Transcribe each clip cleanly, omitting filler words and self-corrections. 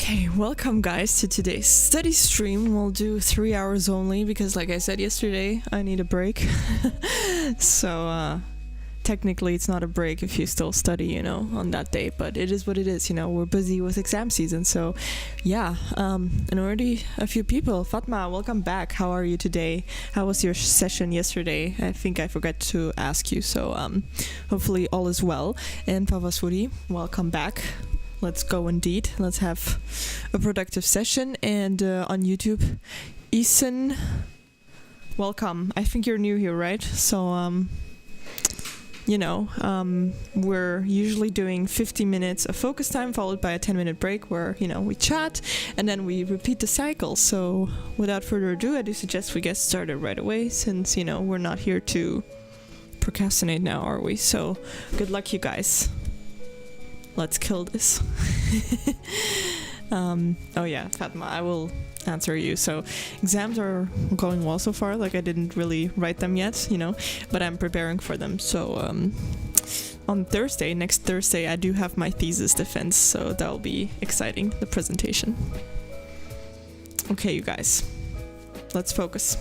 Okay, welcome guys to today's study stream. We'll do 3 hours only because like I said yesterday, I need a break. So technically it's not a break if you still study, you know, on that day, but it is what it is, you know, we're busy with exam season. So yeah, and already a few people. Fatma, welcome back. How are you today? How was your session yesterday? I think I forgot to ask you, so hopefully all is well. And Pavasuri, welcome back. Let's go indeed. Let's have a productive session. And on YouTube, Eason, welcome. I think you're new here, right? So, you know, we're usually doing 50 minutes of focus time followed by a 10-minute break where, you know, we chat and then we repeat the cycle. So without further ado, I do suggest we get started right away since, you know, we're not here to procrastinate now, are we? So good luck, you guys. Let's kill this. Oh yeah, Fatma, I will answer you. So exams are going well so far. Like I didn't really write them yet, you know, but I'm preparing for them. So on Thursday, next Thursday, I do have my thesis defense. So that'll be exciting, the presentation. Okay, you guys, let's focus.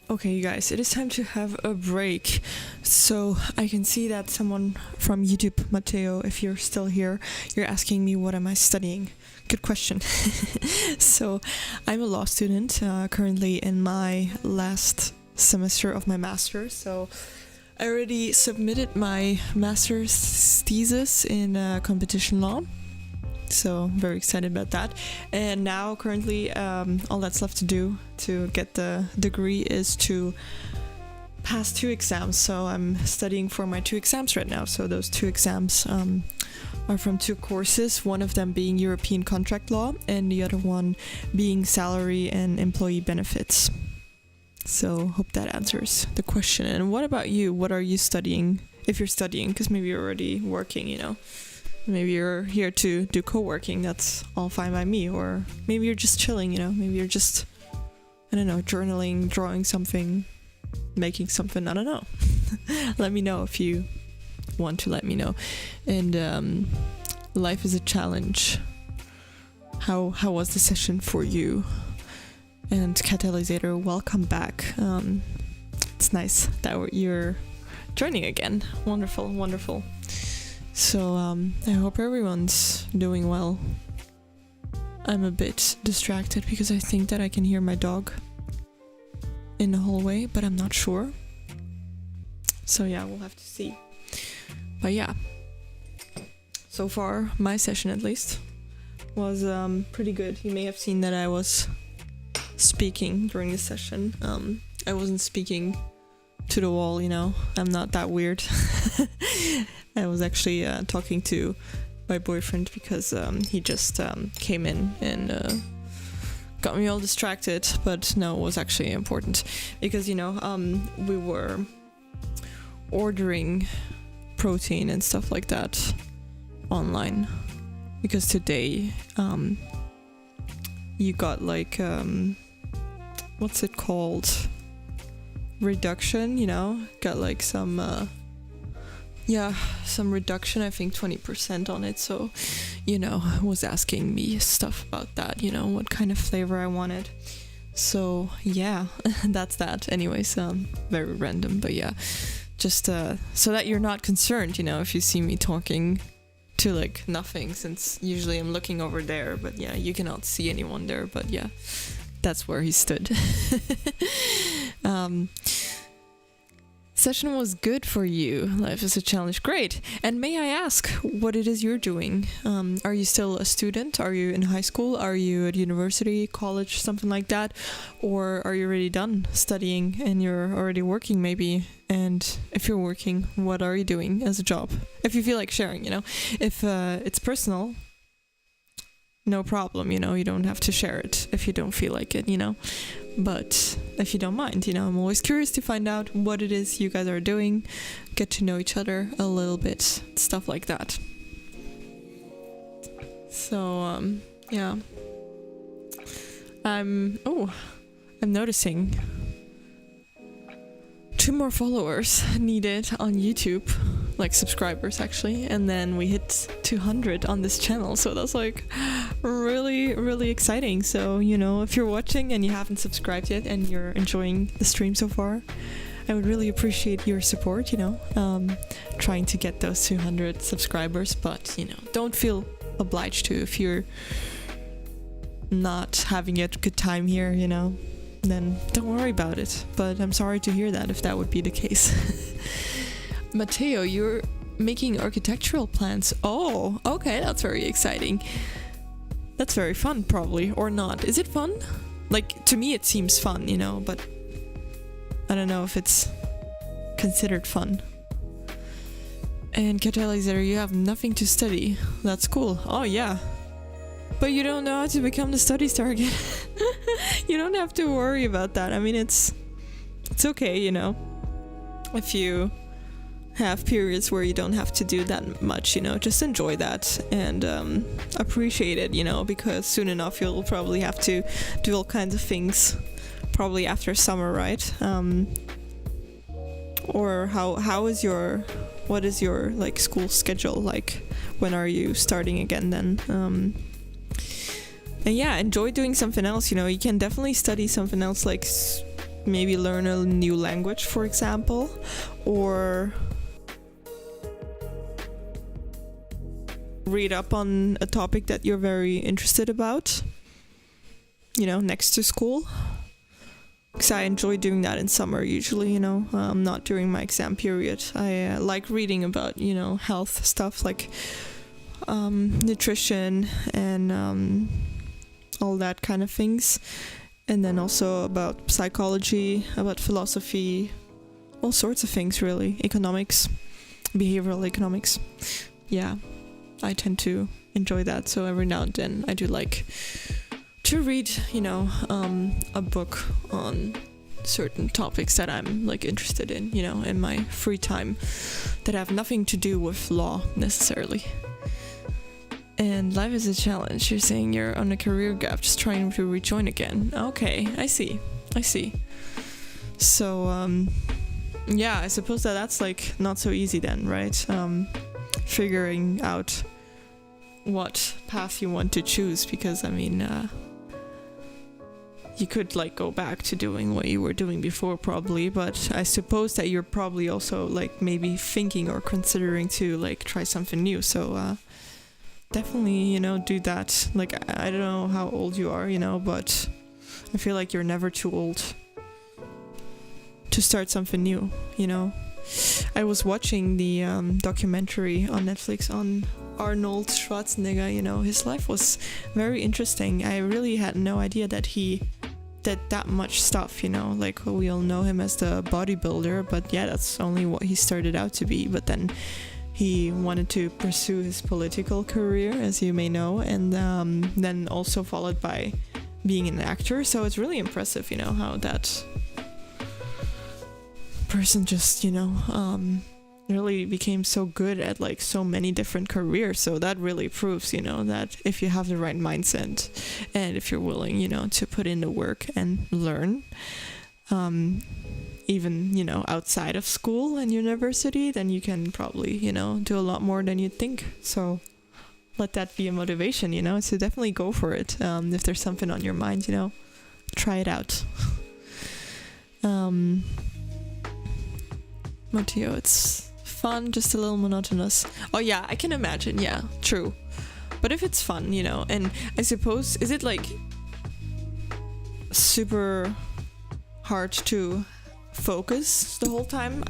Okay, you guys, it is time to have a break. So I can see that someone from YouTube, Matteo, if you're still here, you're asking me what am I studying? Good question. So I'm a law student, currently in my last semester of my master's. So I already submitted my master's thesis in competition law. So very excited about that. And now currently all that's left to do to get the degree is to pass 2 exams. So I'm studying for my 2 exams right now. So those 2 exams are from 2 courses, one of them being European contract law and the other one being salary and employee benefits. So hope that answers the question. And what about you? What are you studying, if you're studying? Because maybe you're already working, you know. Maybe you're here to do co-working, that's all fine by me. Or maybe you're just chilling, you know. Maybe you're just, I don't know, journaling, drawing something, making something, I don't know. Let me know if you want to let me know. And life is a challenge. How was the session for you? And Catalysator, welcome back. It's nice that you're joining again. Wonderful, wonderful. So I hope everyone's doing well. I'm a bit distracted because I think that I can hear my dog in the hallway, but I'm not sure. So yeah, we'll have to see. But yeah, so far my session at least was pretty good. You may have seen that I was speaking during the session. I wasn't speaking to the wall, you know. I'm not that weird. I was actually talking to my boyfriend because he just came in and got me all distracted, but no, it was actually important because, you know, we were ordering protein and stuff like that online because today you got like what's it called, reduction, you know, got like some reduction, I think 20% on it. So, you know, was asking me stuff about that, you know, what kind of flavor I wanted. So yeah, that's that. Anyways, very random, but yeah, just so that you're not concerned, you know, if you see me talking to like nothing, since usually I'm looking over there, but yeah, you cannot see anyone there, but yeah, that's where he stood. Session was good for you. Life is a challenge. Great. And may I ask what it is you're doing? Are you still a student? Are you in high school? Are you at university, college, something like that? Or are you already done studying and you're already working maybe? And if you're working, what are you doing as a job? If you feel like sharing, you know. If it's personal, no problem, you know. You don't have to share it if you don't feel like it, you know. But if you don't mind, you know, I'm always curious to find out what it is you guys are doing, get to know each other a little bit, stuff like that. So, yeah. I'm noticing 2 more followers needed on YouTube, like subscribers actually, and then we hit 200 on this channel, so that's like really exciting. So, you know, if you're watching and you haven't subscribed yet and you're enjoying the stream so far, I would really appreciate your support, you know, trying to get those 200 subscribers, but, you know, don't feel obliged to if you're not having a good time here, you know, then don't worry about it. But I'm sorry to hear that if that would be the case. Matteo, you're making architectural plans. Oh, okay, that's very exciting. That's very fun, probably, or not. Is it fun? Like, to me it seems fun, you know, but I don't know if it's considered fun. And Catalysator, you have nothing to study. That's cool. Oh yeah. But you don't know how to become the study star again. You don't have to worry about that. I mean, it's okay, you know, if you have periods where you don't have to do that much, you know, just enjoy that and appreciate it, you know, because soon enough you'll probably have to do all kinds of things, probably after summer, right? Or what is your like school schedule like? When are you starting again then? And yeah, enjoy doing something else, you know. You can definitely study something else like maybe learn a new language, for example, or read up on a topic that you're very interested about, next to school. Because I enjoy doing that in summer usually, not during my exam period. I like reading about, health stuff like nutrition and all that kind of things. And then also about psychology, about philosophy, all sorts of things really. Economics, behavioral economics. Yeah, I tend to enjoy that. So every now and then I do like to read, a book on certain topics that I'm like interested in my free time that have nothing to do with law necessarily. And life is a challenge. You're saying you're on a career gap, just trying to rejoin again. Okay, I see. So, yeah, I suppose that's like not so easy then, right? Figuring out what path you want to choose, because you could like go back to doing what you were doing before probably, but I suppose that you're probably also like maybe thinking or considering to like try something new. So definitely, do that. Like, I don't know how old you are, but I feel like you're never too old to start something new, I was watching the documentary on Netflix on Arnold Schwarzenegger, his life was very interesting. I really had no idea that he did that much stuff, like we all know him as the bodybuilder, but yeah, that's only what he started out to be. But then he wanted to pursue his political career, as you may know, and then also followed by being an actor. So it's really impressive, how that person just, really became so good at like so many different careers. So that really proves, that if you have the right mindset and if you're willing, to put in the work and learn, even, outside of school and university, then you can probably, do a lot more than you'd think. So let that be a motivation, so definitely go for it. If there's something on your mind, try it out. Matteo, it's fun, just a little monotonous. Oh yeah, I can imagine. Yeah, true. But if it's fun, and I suppose, is it like super hard to focus the whole time?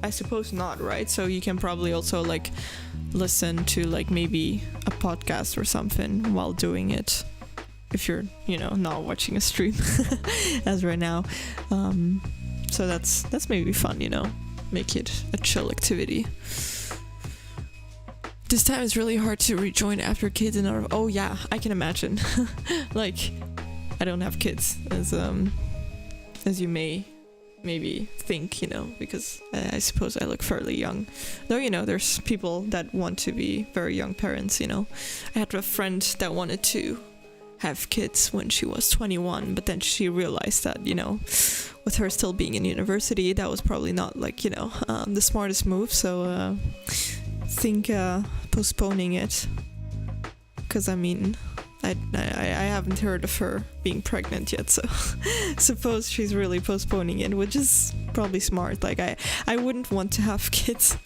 I suppose not, right? So you can probably also like listen to like maybe a podcast or something while doing it, if you're not watching a stream as right now. So that's maybe fun, make it a chill activity. This time is really hard to rejoin after kids and oh yeah, I can imagine. Like, I don't have kids as you may maybe think, because I suppose I look fairly young. Though, there's people that want to be very young parents, I had a friend that wanted to have kids when she was 21, but then she realized that, with her still being in university, that was probably not like, the smartest move. So I think postponing it, because I haven't heard of her being pregnant yet, so suppose she's really postponing it, which is probably smart. Like I wouldn't want to have kids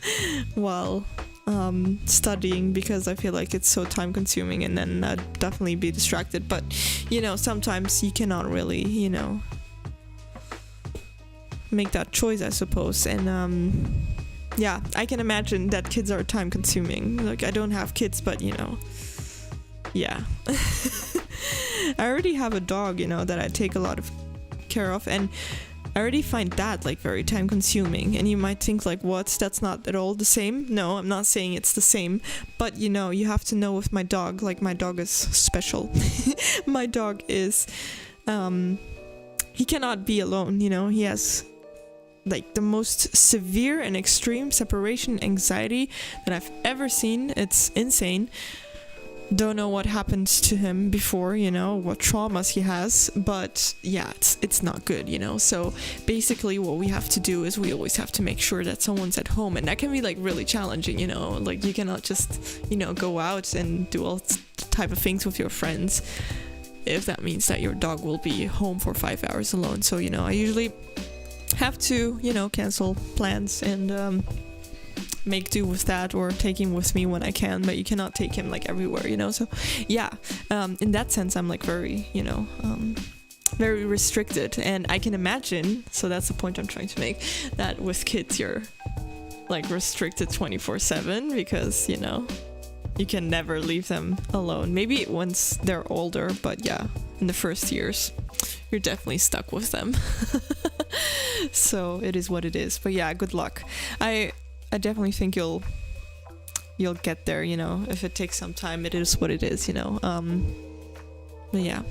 while studying, because I feel like it's so time consuming, and then I'd definitely be distracted. But sometimes you cannot really make that choice, I suppose. And yeah, I can imagine that kids are time consuming. Like, I don't have kids, but yeah. I already have a dog, that I take a lot of care of, and I already find that like very time consuming. And you might think like, what, that's not at all the same? No, I'm not saying it's the same, but you have to know with my dog, like, my dog is special. My dog is he cannot be alone, he has like the most severe and extreme separation anxiety that I've ever seen. It's insane. Don't know what happened to him before, what traumas he has, but yeah, it's not good, so basically what we have to do is we always have to make sure that someone's at home, and that can be like really challenging, like you cannot just go out and do all type of things with your friends, if that means that your dog will be home for 5 hours alone. So, I usually have to, cancel plans and make do with that, or take him with me when I can, but you cannot take him like everywhere. So yeah, in that sense I'm like very, very restricted, and I can imagine, so that's the point I'm trying to make, that with kids you're like restricted 24/7 because you can never leave them alone. Maybe once they're older, but yeah, in the first years you're definitely stuck with them. So it is what it is. But yeah, good luck. I definitely think you'll get there, if it takes some time. It is what it is, but yeah,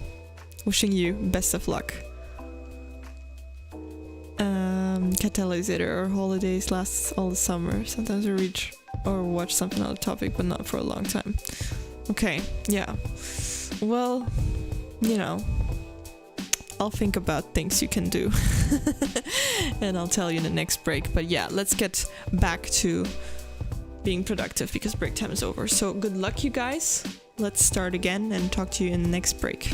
wishing you best of luck. Catalysator or holidays lasts all the summer. Sometimes we reach or watch something on the topic, but not for a long time. Okay, yeah. Well, I'll think about things you can do and I'll tell you in the next break. But yeah, let's get back to being productive because break time is over. So good luck, you guys. Let's start again and talk to you in the next break.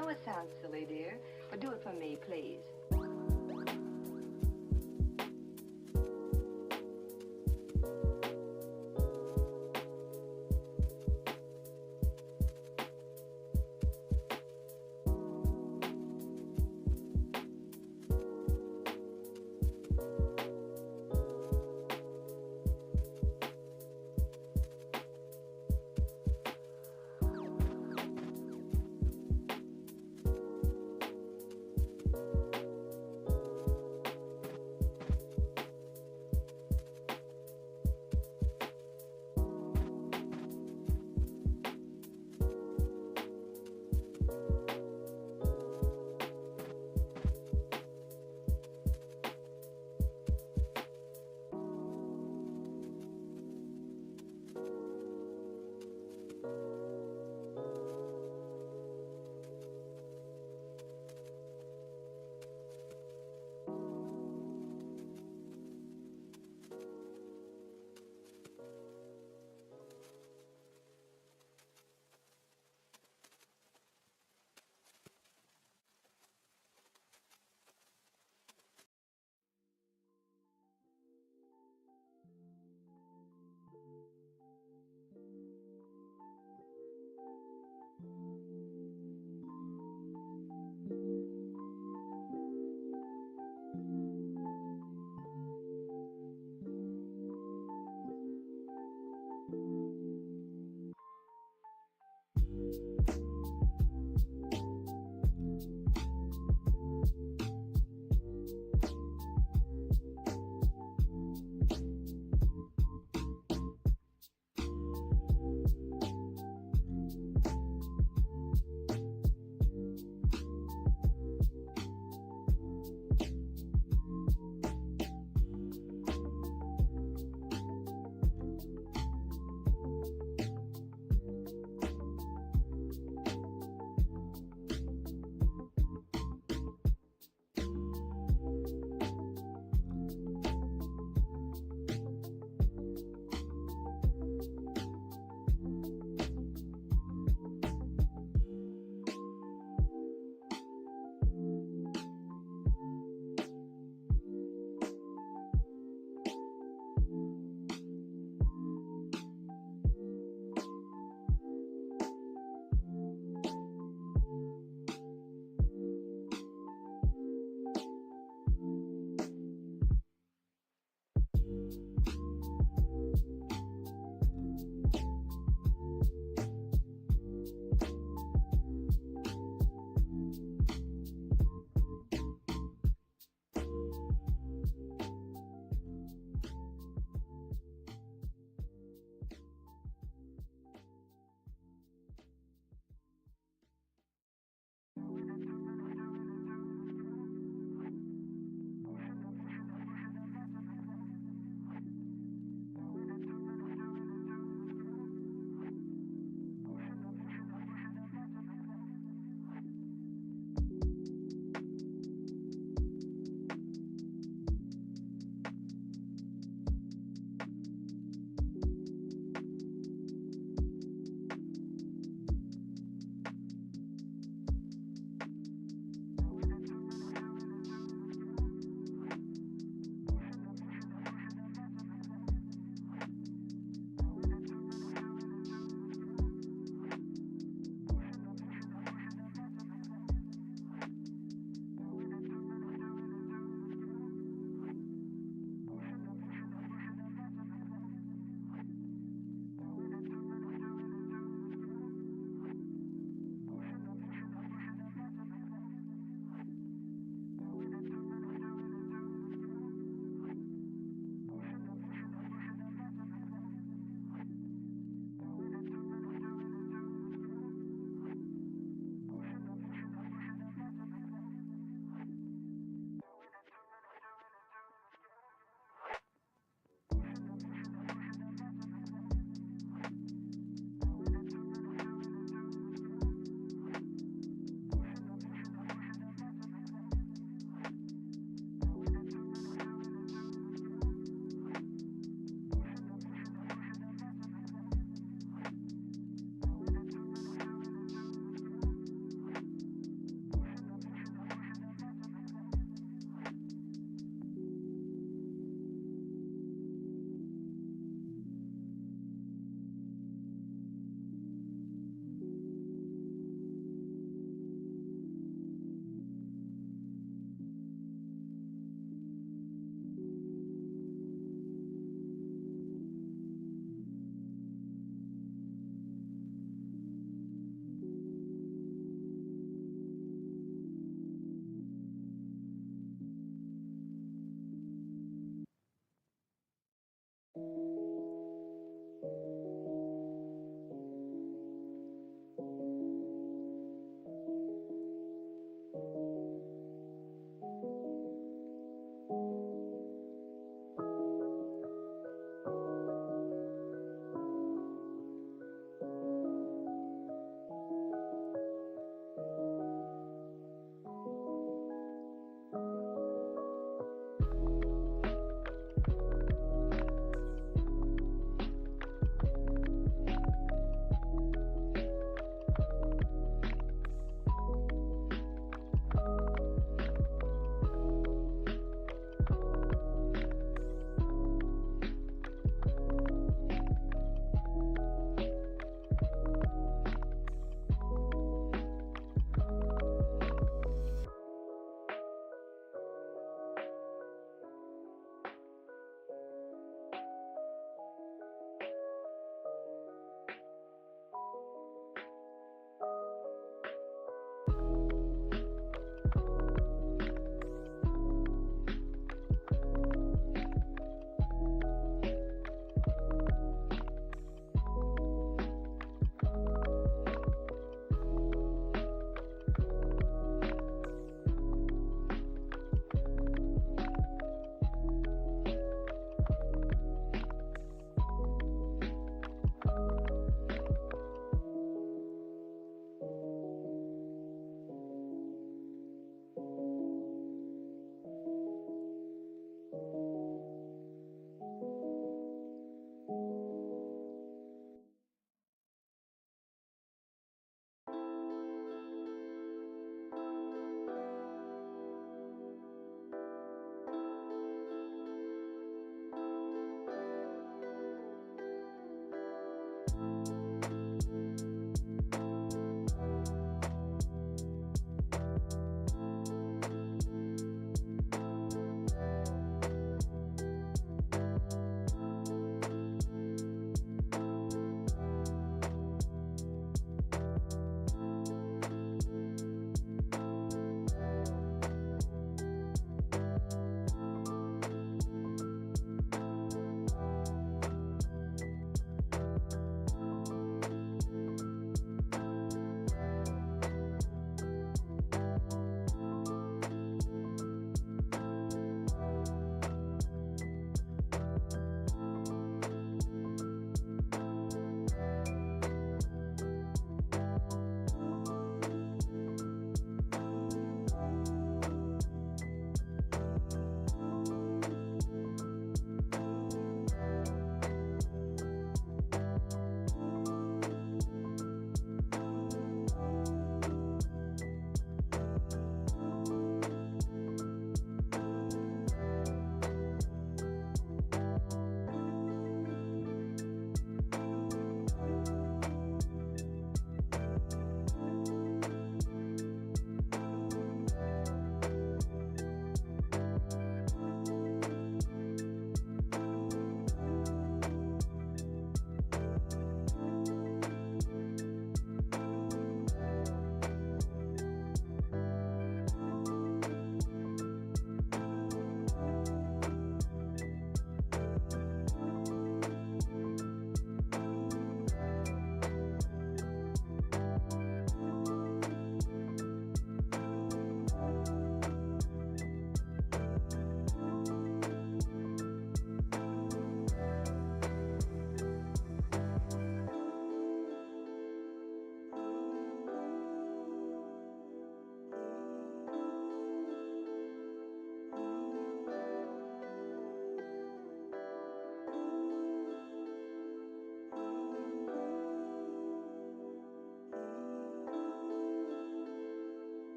know it sounds silly, dear, but do it for me, please.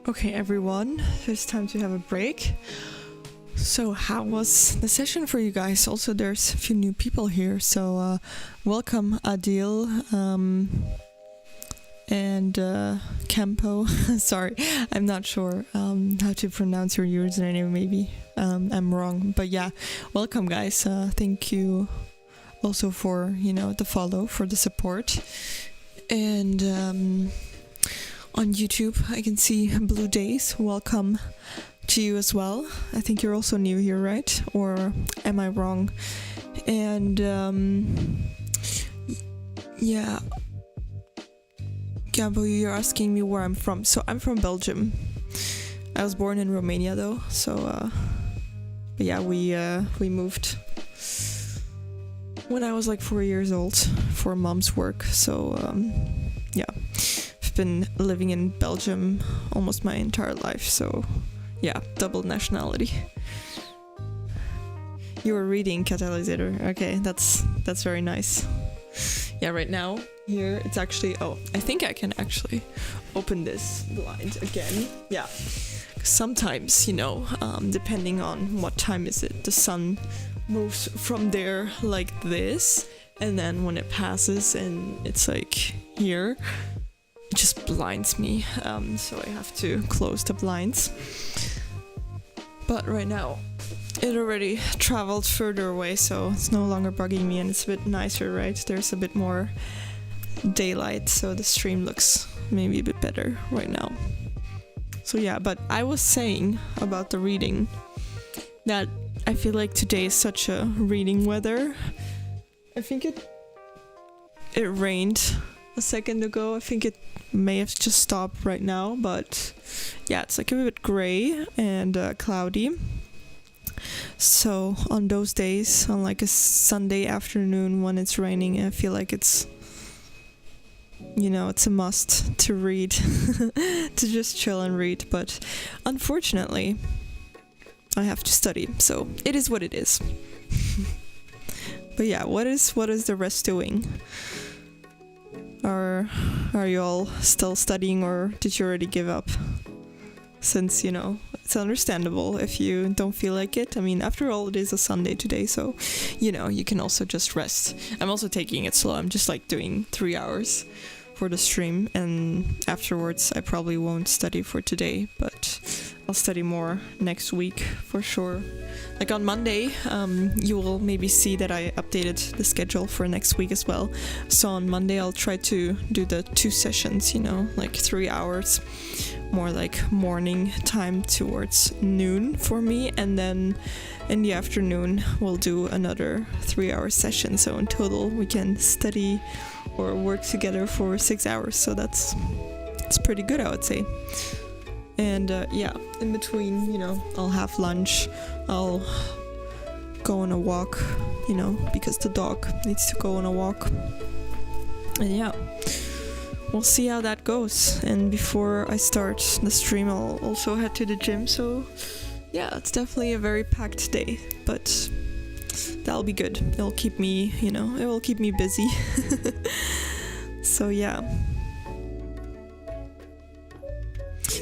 Okay, everyone, it's time to have a break. So, how was the session for you guys? Also, there's a few new people here, so welcome Adil and Campo. Sorry, I'm not sure how to pronounce your username. Maybe I'm wrong, but yeah, welcome, guys. Thank you also for the follow, for the support, and on YouTube I can see Blue Days. Welcome to you as well. I think you're also new here, right? Or am I wrong? And yeah, Gabo, you're asking me where I'm from. So I'm from Belgium. I was born in Romania though. So but yeah, we moved when I was like 4 years old for mom's work. So yeah, I've been living in Belgium almost my entire life. So yeah, double nationality. You were reading Catalysator. Okay, that's very nice. Yeah, right now here it's actually, I think I can actually open this blind again. Yeah, sometimes depending on what time is it, the sun moves from there like this, and then when it passes and it's like here, it just blinds me, so I have to close the blinds. But right now it already traveled further away, so it's no longer bugging me, and it's a bit nicer, right? There's a bit more daylight, so the stream looks maybe a bit better right now. So yeah, but I was saying about the reading that I feel like today is such a reading weather. I think it rained a second ago. I think it may have just stopped right now, but yeah, it's like a bit gray and cloudy. So on those days, on like a Sunday afternoon when it's raining, I feel like it's it's a must to read, to just chill and read. But unfortunately, I have to study, so it is what it is. But yeah, what is the rest doing? Are you all still studying, or did you already give up? Since it's understandable if you don't feel like it. I mean, after all, it is a Sunday today, so you can also just rest. I'm also taking it slow. I'm just like doing 3 hours for the stream, and afterwards I probably won't study for today, but I'll study more next week for sure. Like on Monday, you will maybe see that I updated the schedule for next week as well. So on Monday I'll try to do the 2 sessions, like 3 hours, more like morning time towards noon for me, and then in the afternoon we'll do another 3-hour session. So in total we can study or work together for 6 hours. So it's pretty good, I would say. And yeah, in between, I'll have lunch, I'll go on a walk, because the dog needs to go on a walk. And yeah, we'll see how that goes. And before I start the stream, I'll also head to the gym. So yeah, it's definitely a very packed day, but that'll be good. It'll keep me, it will keep me busy. So yeah.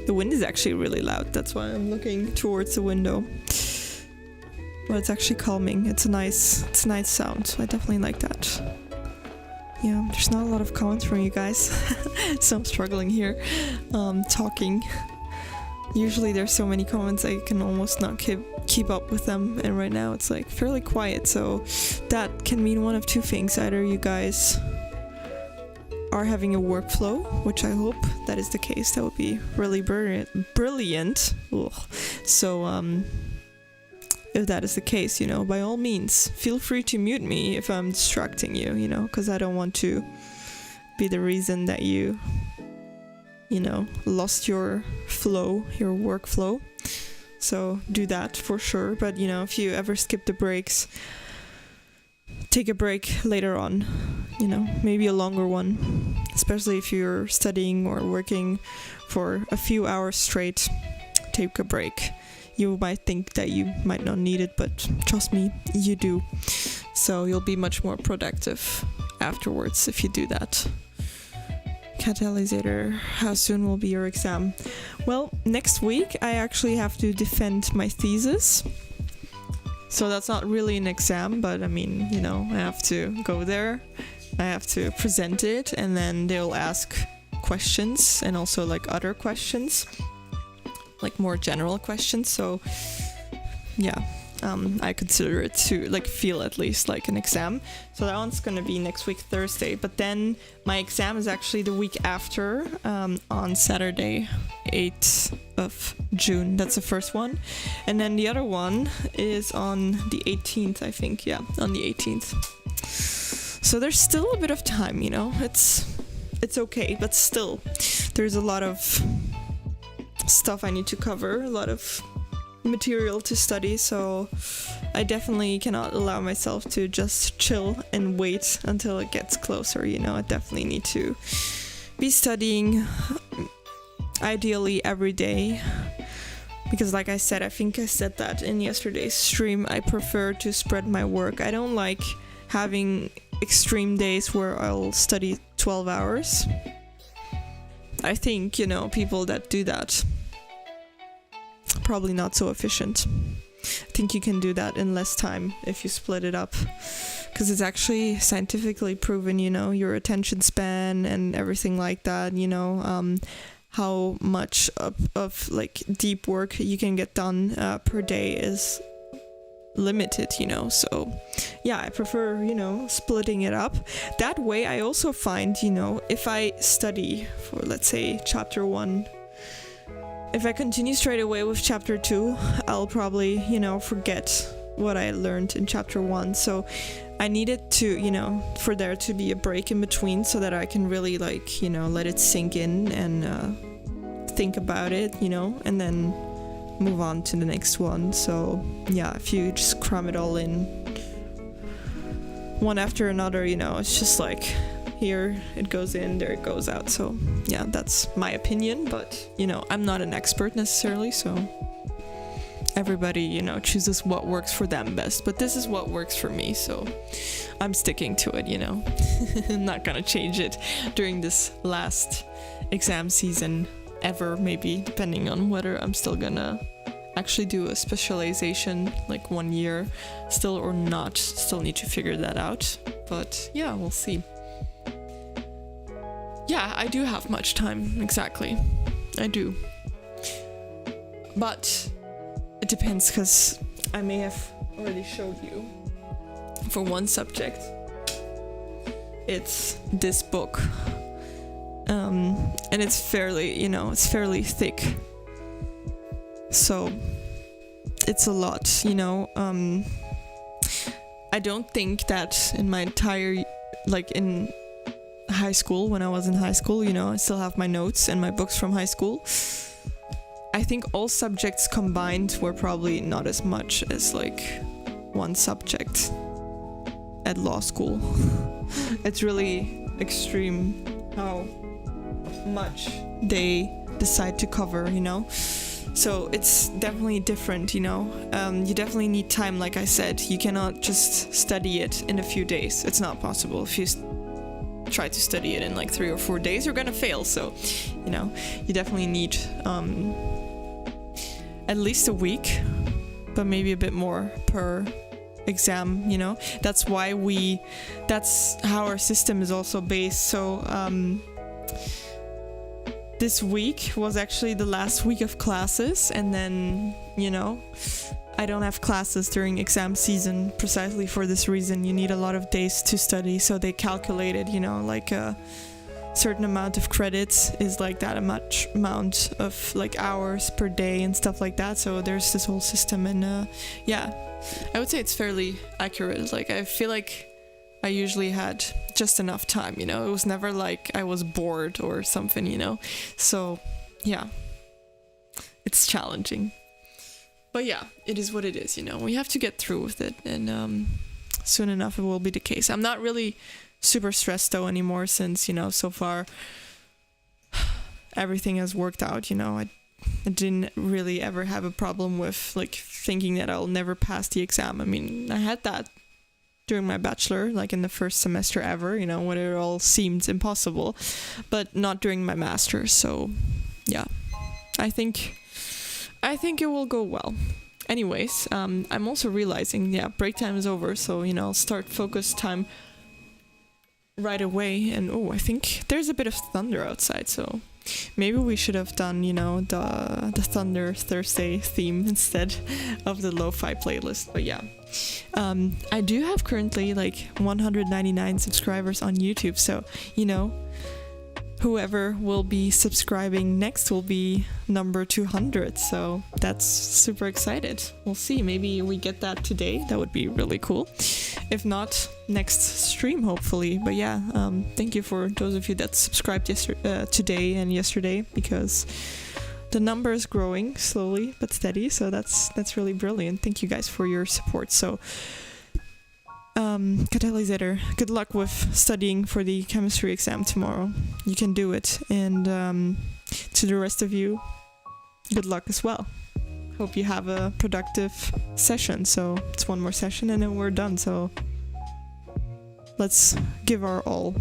The wind is actually really loud, that's why I'm looking towards the window. But it's actually calming. It's a nice sound. I definitely like that. Yeah, there's not a lot of comments from you guys, so I'm struggling here talking. Usually there's so many comments I can almost not keep up with them, and right now it's like fairly quiet, so that can mean one of two things. Either you guys are having a workflow, which I hope that is the case. That would be really brilliant. Ugh. So if that is the case, by all means feel free to mute me if I'm distracting you, because I don't want to be the reason that you lost your flow, your workflow. So do that for sure. But if you ever skip the breaks, take a break later on, maybe a longer one, especially if you're studying or working for a few hours straight. Take a break. You might think that you might not need it, but trust me, you do. So you'll be much more productive afterwards if you do that. Catalysator, how soon will be your exam? Well, next week I actually have to defend my thesis. So that's not really an exam, but I mean, you know, I have to go there, I have to present it, and then they'll ask questions and also like other questions, like more general questions. So yeah, I consider it to like feel at least like an exam. So that one's gonna be next week Thursday, but then my exam is actually the week after, on Saturday 8th of June. That's the first one, and then the other one is on the 18th, I think. Yeah, on the 18th. So there's still a bit of time, you know. It's okay, but still there's a lot of stuff I need to cover, a lot of material to study, so I definitely cannot allow myself to just chill and wait until it gets closer, you know. I definitely need to be studying, ideally every day, because like I said, I think I said that in yesterday's stream, I prefer to spread my work. I don't like having extreme days where I'll study 12 hours. I think, you know, people that do that, probably not so efficient. I think you can do that in less time if you split it up, because it's actually scientifically proven, you know, your attention span and everything like that, you know, how much of like deep work you can get done per day is limited, you know. So yeah, I prefer, you know, splitting it up. That way I also find, you know, if I study for, let's say, chapter 1, if I continue straight away with chapter 2, I'll probably, you know, forget what I learned in chapter 1. So I needed to, you know, for there to be a break in between so that I can really, like, you know, let it sink in and think about it, you know, and then move on to the next one. So yeah, if you just cram it all in one after another, you know, it's just like, here it goes in, there it goes out. So yeah, that's my opinion, but you know, I'm not an expert necessarily, so everybody, you know, chooses what works for them best, but this is what works for me, so I'm sticking to it, you know. I'm not gonna change it during this last exam season ever, maybe, depending on whether I'm still gonna actually do a specialization like 1 year still or not. Still need to figure that out, but yeah, we'll see. Yeah, I do have much time, exactly. I do. But it depends, because I may have already showed you. For one subject, it's this book. And it's fairly, you know, it's fairly thick. So it's a lot, you know. I don't think that in my entire, like in high school, when I was in high school, you know, I still have my notes and my books from high school. I think all subjects combined were probably not as much as like one subject at law school. It's really extreme how much they decide to cover, you know. So it's definitely different, you know. You definitely need time, like I said. You cannot just study it in a few days. It's not possible. If you try to study it in like 3 or 4 days, you're gonna fail. So, you know, you definitely need at least a week, but maybe a bit more per exam, you know. That's how our system is also based. So this week was actually the last week of classes, and then, you know, I don't have classes during exam season precisely for this reason. You need a lot of days to study, so they calculated, you know, like a certain amount of credits is like that much amount of like hours per day and stuff like that. So there's this whole system, and yeah, I would say it's fairly accurate. Like, I feel like I usually had just enough time, you know. It was never like I was bored or something, you know. So yeah, it's challenging. But yeah, it is what it is, you know. We have to get through with it, and soon enough it will be the case. I'm not really super stressed though anymore, since, you know, so far everything has worked out, you know. I didn't really ever have a problem with like thinking that I'll never pass the exam. I mean, I had that during my bachelor, like in the first semester ever, when it all seemed impossible, but not during my master's. So yeah, I think it will go well. Anyways, I'm also realizing, break time is over, so I'll start focus time right away. And I think there's a bit of thunder outside, so maybe we should have done, the Thunder Thursday theme instead of the lo-fi playlist. But yeah, I do have currently like 199 subscribers on YouTube, so whoever will be subscribing next will be number 200, so that's super excited. We'll see, maybe we get that today. That would be really cool. If not, next stream hopefully. But yeah, thank you for those of you that subscribed today and yesterday, because the number is growing slowly but steady, so that's really brilliant. Thank you guys for your support. So Catalysator, good luck with studying for the chemistry exam tomorrow. You can do it. And to the rest of you, good luck as well. Hope you have a productive session. So it's one more session and then we're done. So let's give our all.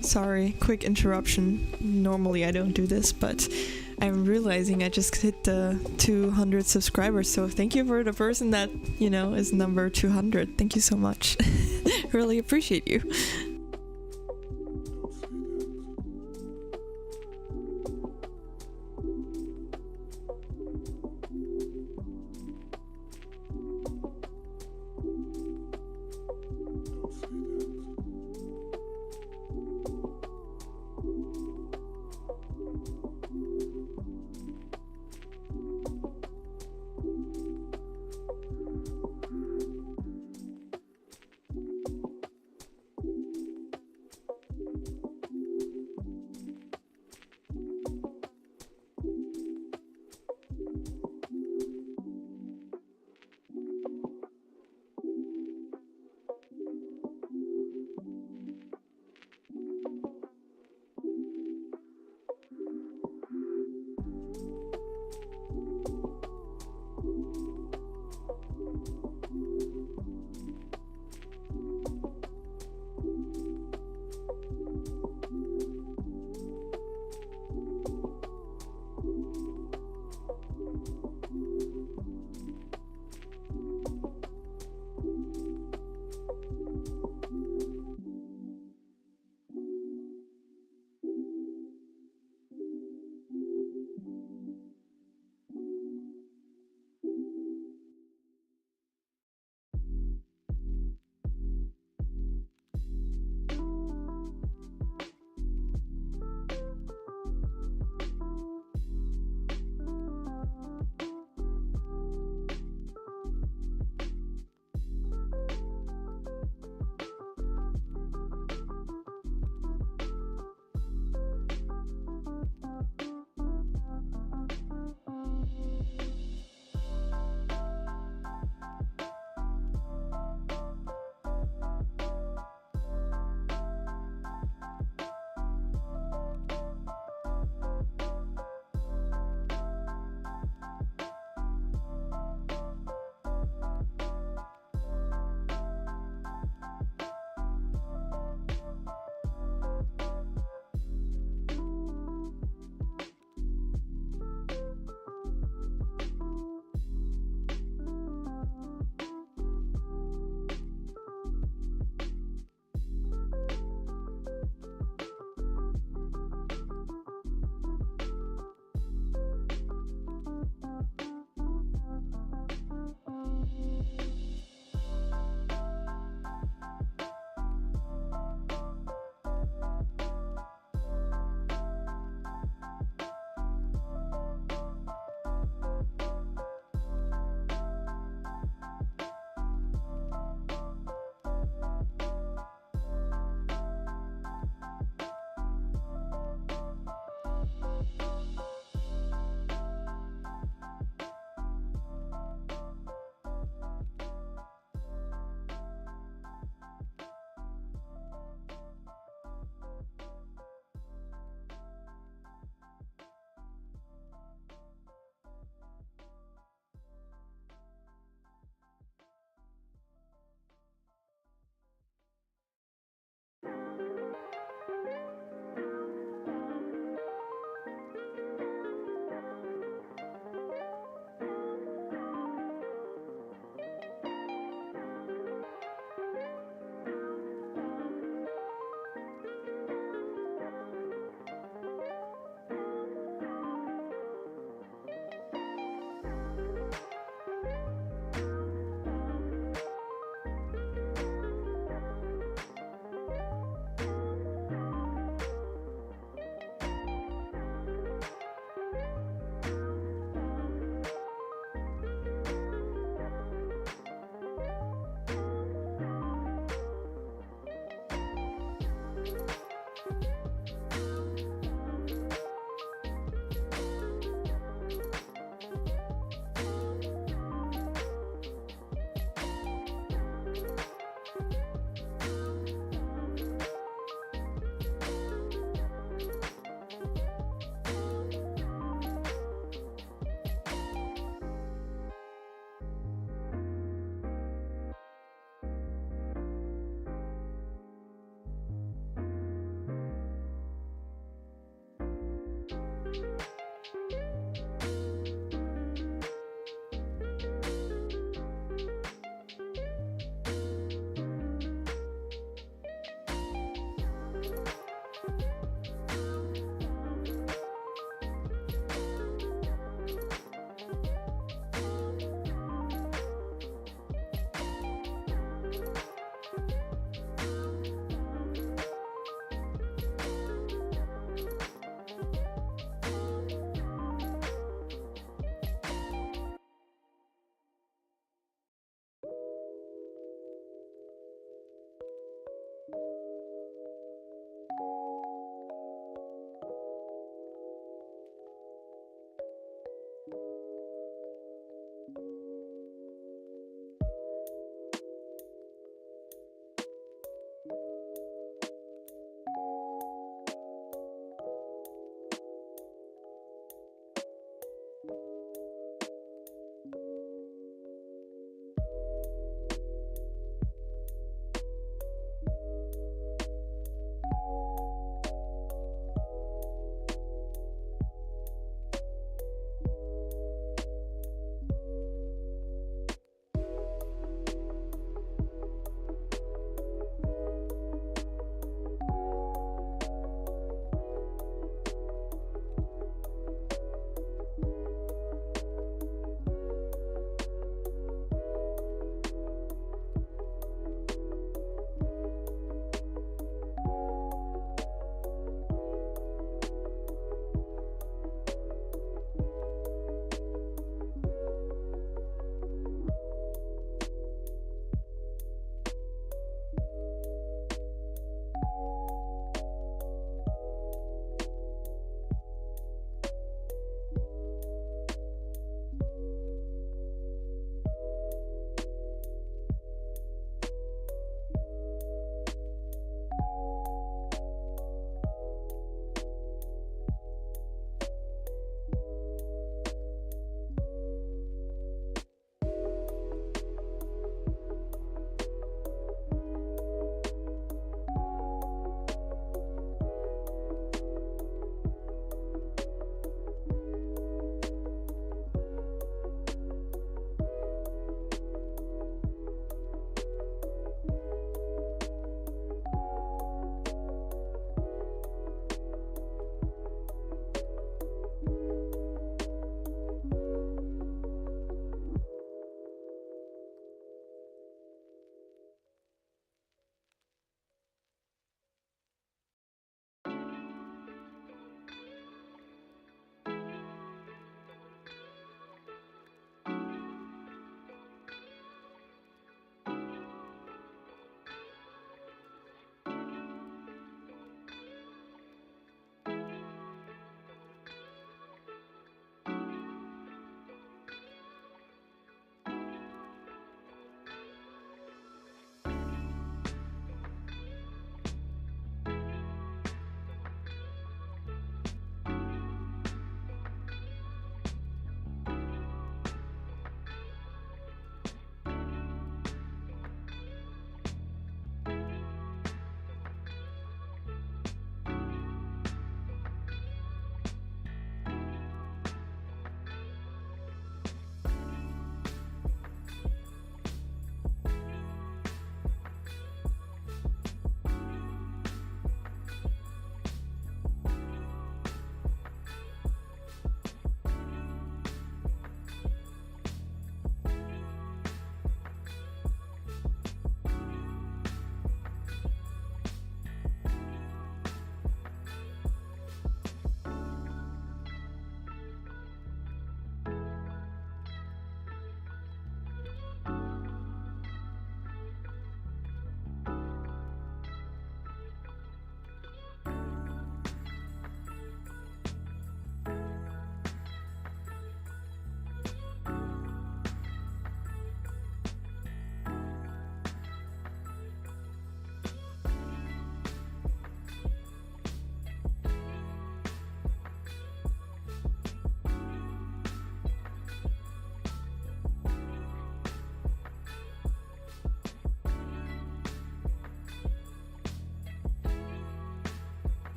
Sorry, quick interruption. Normally I don't do this, but I'm realizing I just hit the 200 subscribers, so thank you for the person that, is number 200. Thank you so much. Really appreciate you.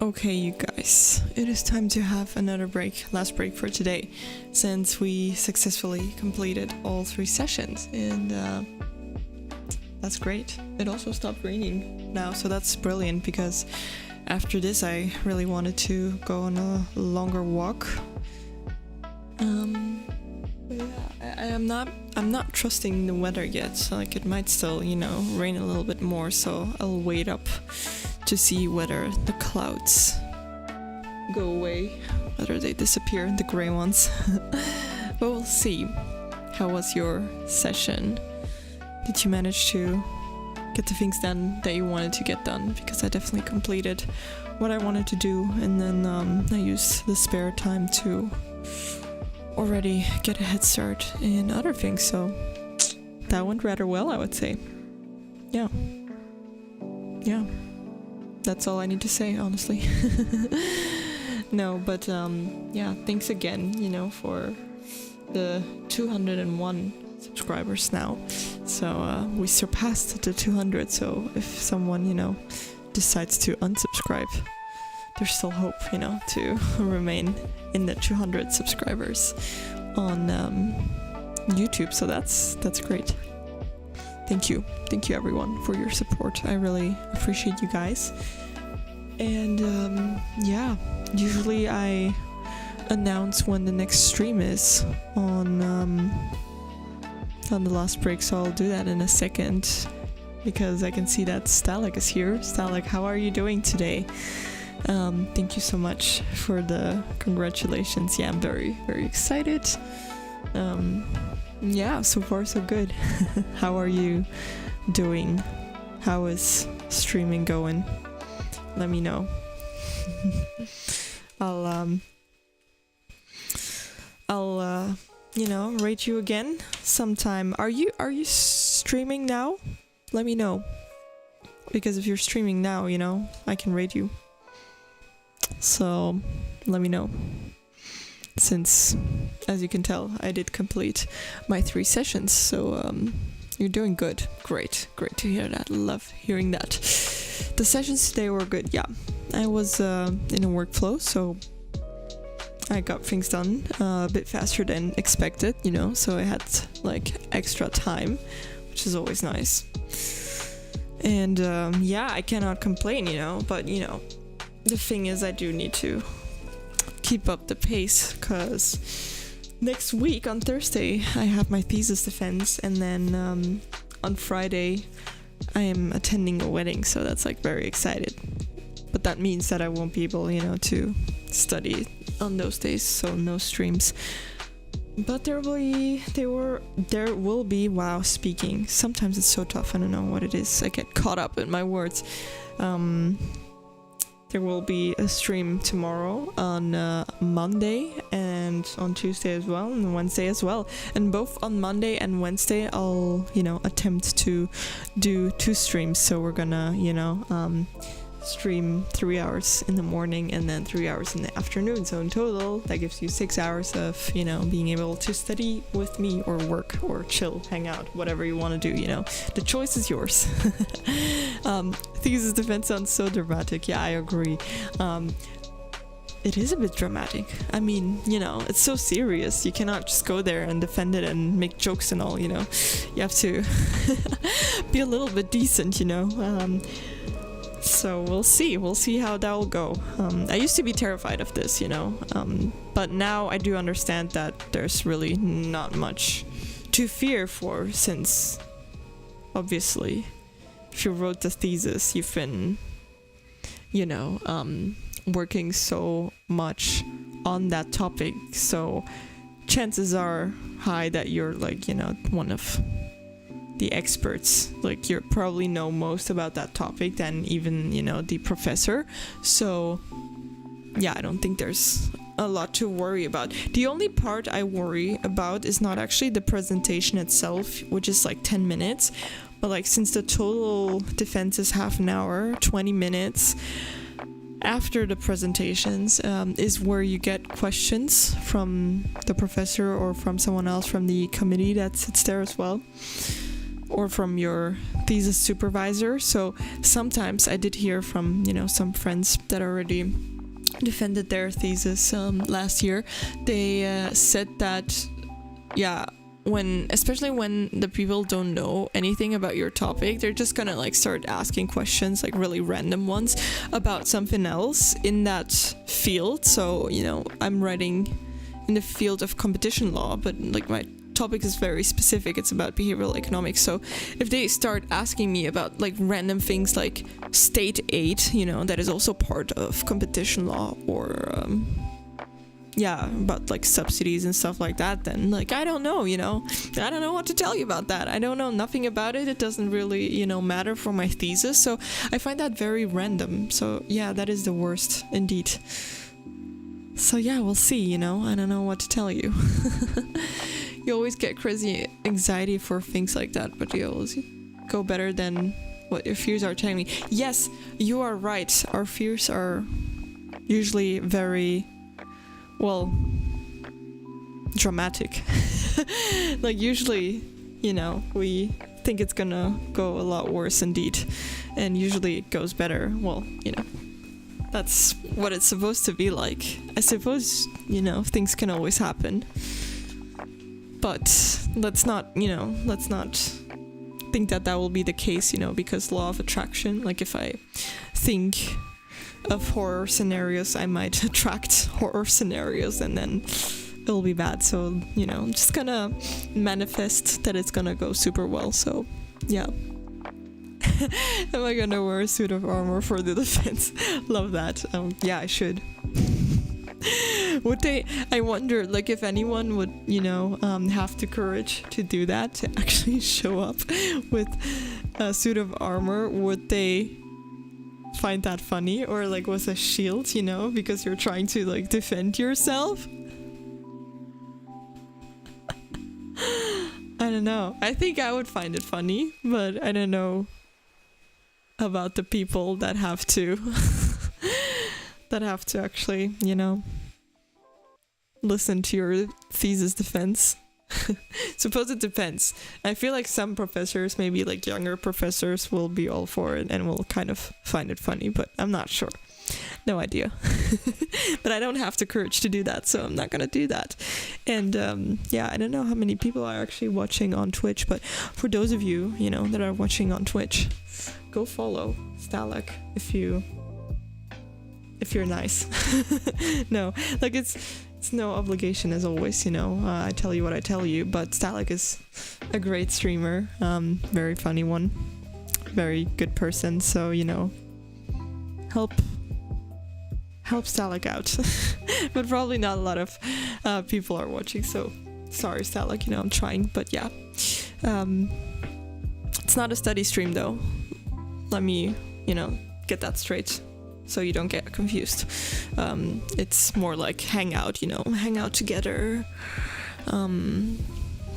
Okay, you guys, it is time to have another break, last break for today, since we successfully completed all 3 sessions, and that's great. It also stopped raining now, so that's brilliant, because after this I really wanted to go on a longer walk. But yeah, I'm not trusting the weather yet, so like it might still, rain a little bit more, so I'll wait up to see whether the clouds go away, whether they disappear, the gray ones. But we'll see. How was your session? Did you manage to get the things done that you wanted to get done? Because I definitely completed what I wanted to do, and then I used the spare time to already get a head start in other things, so that went rather well, I would say. Yeah. That's all I need to say, honestly. No, but yeah, thanks again, for the 201 subscribers now. So we surpassed the 200, so if someone, decides to unsubscribe, there's still hope, to remain in the 200 subscribers on YouTube, so that's great. Thank you everyone for your support. I really appreciate you guys. And yeah, usually I announce when the next stream is on the last break, so I'll do that in a second, because I can see that Stalik is here. Stalik, how are you doing today? Thank you so much for the congratulations. Yeah, I'm very, very excited. Yeah, so far so good. How are you doing? How is streaming going? Let me know. I'll rate you again sometime. Are you streaming now? Let me know. Because if you're streaming now, I can rate you. So let me know. Since, as you can tell, I did complete my 3 sessions, so you're doing good. Great to hear that. Love hearing that. The sessions today were good. Yeah, I was in a workflow, so I got things done a bit faster than expected, so I had like extra time, which is always nice. And yeah, I cannot complain, but the thing is, I do need to keep up the pace, because next week on Thursday I have my thesis defense, and then on Friday I am attending a wedding, so that's like very excited. But that means that I won't be able, to study on those days, so no streams. But there will be wow, speaking. Sometimes it's so tough, I don't know what it is. I get caught up in my words. There will be a stream tomorrow on Monday and on Tuesday as well, and Wednesday as well. And both on Monday and Wednesday I'll, attempt to do 2 streams. So we're gonna, stream 3 hours in the morning and then 3 hours in the afternoon. So in total, that gives you 6 hours of, being able to study with me or work or chill, hang out, whatever you want to do, The choice is yours. Thesis defense sounds so dramatic. Yeah, I agree. It is a bit dramatic. I mean, it's so serious. You cannot just go there and defend it and make jokes and all, You have to be a little bit decent, So we'll see how that will go. I used to be terrified of this, but now I do understand that there's really not much to fear for, since obviously if you wrote the thesis, you've been, working so much on that topic, so chances are high that you're like, one of the experts. Like, you probably know most about that topic than even, the professor. So yeah, I don't think there's a lot to worry about. The only part I worry about is not actually the presentation itself, which is like 10 minutes, but like, since the total defense is half an hour, 20 minutes after the presentations is where you get questions from the professor or from someone else from the committee that sits there as well. or from your thesis supervisor. So sometimes I did hear from, some friends that already defended their thesis last year. They said that, especially when the people don't know anything about your topic, they're just gonna like start asking questions, like really random ones, about something else in that field. So, I'm writing in the field of competition law, but like my topic is very specific. It's about behavioral economics. So if they start asking me about like random things like state aid, that is also part of competition law, or about like subsidies and stuff like that, then like I don't know, I don't know what to tell you about that. I don't know nothing about it. It doesn't really, matter for my thesis. So I find that very random. So yeah, that is the worst indeed. So yeah, we'll see, I don't know what to tell you. You always get crazy anxiety for things like that, but you always go better than what your fears are telling me. Yes, you are right. Our fears are usually very, dramatic. Like usually, we think it's gonna go a lot worse indeed, and usually it goes better. Well, that's what it's supposed to be like. I suppose, things can always happen. But let's not think that will be the case, because law of attraction, like if I think of horror scenarios, I might attract horror senios, and then it'll be bad. So, I'm just gonna manifest that it's gonna go super well. So, yeah. Am I gonna wear a suit of armor for the defense? Love that. Yeah, I should. Would they? I wonder, like, if anyone would, have the courage to do that, to actually show up with a suit of armor, would they find that funny, or like with a shield, because you're trying to like defend yourself? I don't know. I think I would find it funny, but I don't know about the people that have to actually, listen to your thesis defense. Suppose it depends. I feel like some professors, maybe like younger professors, will be all for it and will kind of find it funny, but I'm not sure. No idea. But I don't have the courage to do that, so I'm not gonna do that. And I don't know how many people are actually watching on Twitch, but for those of you, that are watching on Twitch, go follow Stalak if you're nice. No, like it's no obligation, as always, I tell you what I tell you, but Stalak is a great streamer, very funny one, very good person, so, help Stalak out. But probably not a lot of people are watching, so sorry Stalak, I'm trying, but yeah. It's not a study stream though. Let me, get that straight, so you don't get confused. It's more like hang out together.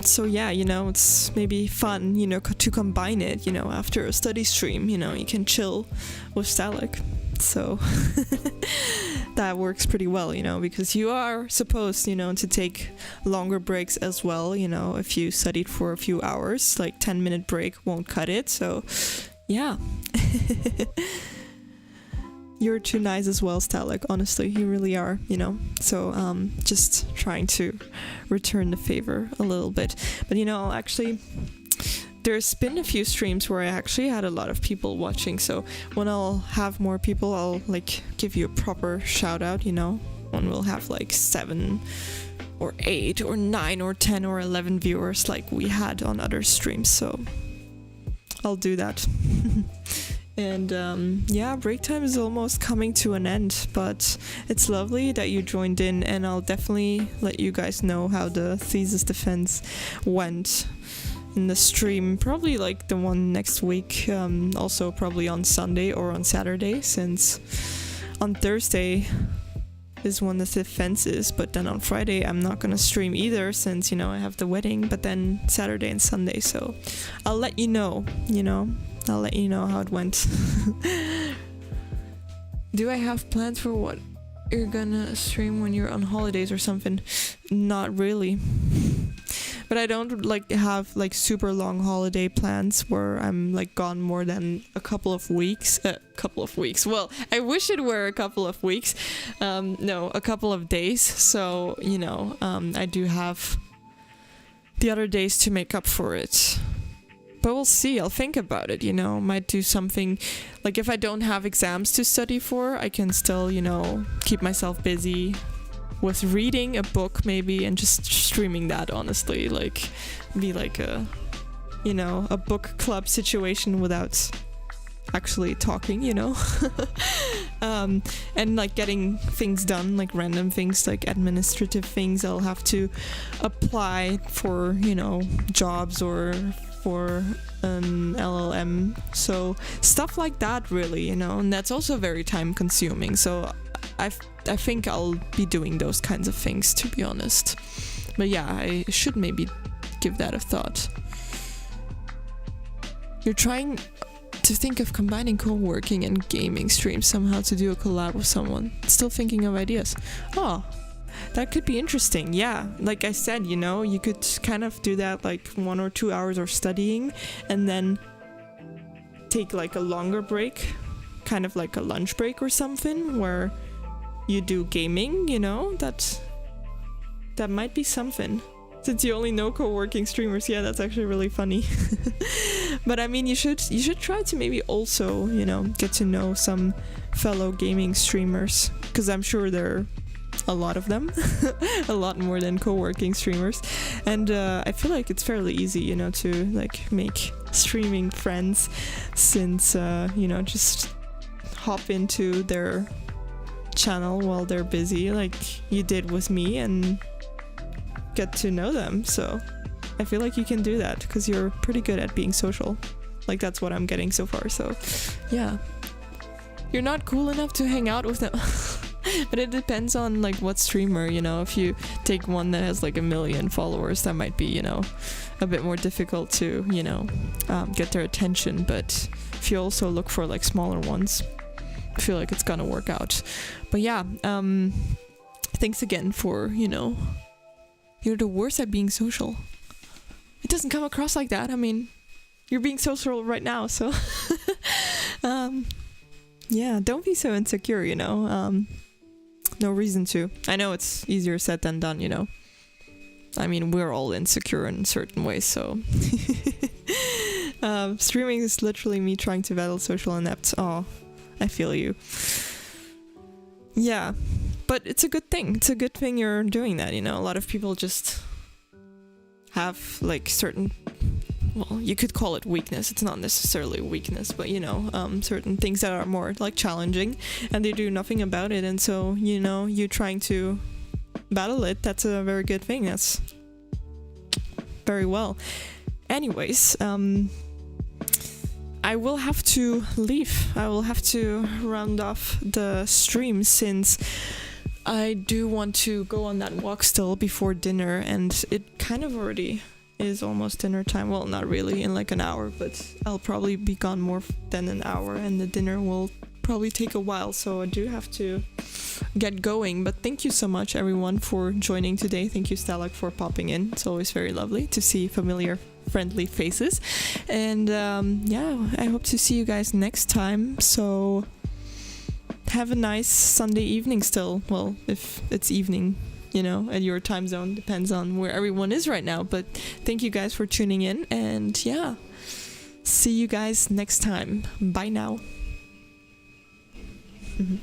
So yeah, it's maybe fun, to combine it, after a study stream, you can chill with Stalak. So that works pretty well, because you are supposed, to take longer breaks as well, if you studied for a few hours, like 10-minute break won't cut it. So yeah. You're too nice as well, Stalak, honestly, you really are, so just trying to return the favor a little bit. But actually, there's been a few streams where I actually had a lot of people watching, so when I'll have more people, I'll like give you a proper shout out, when we'll have like 7 or 8 or 9 or 10 or 11 viewers like we had on other streams, so I'll do that. And break time is almost coming to an end, but it's lovely that you joined in, and I'll definitely let you guys know how the thesis defense went in the stream, probably like the one next week, also probably on Sunday or on Saturday, since on Thursday is when the defense is, but then on Friday I'm not gonna stream either, since I have the wedding, but then Saturday and Sunday, so I'll let you know, I'll let you know how it went. Do I have plans for what you're gonna stream when you're on holidays or something? Not really. But I don't like have like super long holiday plans where I'm like gone more than a couple of weeks. Well, I wish it were a couple of weeks. No, a couple of days. So, you know, I do have the other days to make up for it. But we'll see. I'll think about it, you know. Might do something like if I don't have exams to study for, I can still, you know, keep myself busy with reading a book maybe and just streaming that, honestly. Like be like a, you know, a book club situation without actually talking, you know. And like getting things done, like random things, like administrative things I'll have to apply for, you know, jobs or for an LLM. So stuff like that, really, you know, and that's also very time consuming. So I think I'll be doing those kinds of things, to be honest. But yeah, I should maybe give that a thought. You're trying to think of combining co-working and gaming streams somehow to do a collab with someone. Still thinking of ideas. Oh, that could be interesting. Yeah, like I said, you know, you could kind of do that like 1 or 2 hours of studying and then take like a longer break, kind of like a lunch break or something, where you do gaming, you know. That might be something. Since you only know co-working streamers, yeah, that's actually really funny. But I mean, you should try to maybe also, you know, get to know some fellow gaming streamers, because I'm sure there are a lot of them, a lot more than co-working streamers. And I feel like it's fairly easy, you know, to like make streaming friends, since you know, just hop into their channel while they're busy, like you did with me, and get to know them. So I feel like you can do that because you're pretty good at being social. Like that's what I'm getting so far. So yeah, you're not cool enough to hang out with them. But it depends on like what streamer, you know. If you take one that has like 1 million followers, that might be, you know, a bit more difficult to, you know, get their attention. But if you also look for like smaller ones, I feel like it's gonna work out. But yeah, thanks again for, you know, you're the worst at being social. It doesn't come across like that. I mean, you're being social right now, so yeah, don't be so insecure, you know. No reason to. I know it's easier said than done, you know. I mean, we're all insecure in certain ways, so streaming is literally me trying to battle social inept. Oh, I feel you. Yeah, but it's a good thing. It's a good thing you're doing that, you know. A lot of people just have like certain, well, you could call it weakness. It's not necessarily weakness, but you know, certain things that are more like challenging, and they do nothing about it. And so, you know, you trying to battle it, that's a very good thing. That's very well. Anyways, I will have to leave. I will have to round off the stream, since I do want to go on that walk still before dinner, and it kind of already is almost dinner time. Well, not really, in like an hour, but I'll probably be gone more than an hour, and the dinner will probably take a while, so I do have to get going. But thank you so much, everyone, for joining today. Thank you, Stalak, for popping in. It's always very lovely to see familiar, friendly faces. And yeah, I hope to see you guys next time. So have a nice Sunday evening still. Well, if it's evening, you know, at your time zone, depends on where everyone is right now. But thank you guys for tuning in, and yeah, see you guys next time. Bye now. Mm-hmm.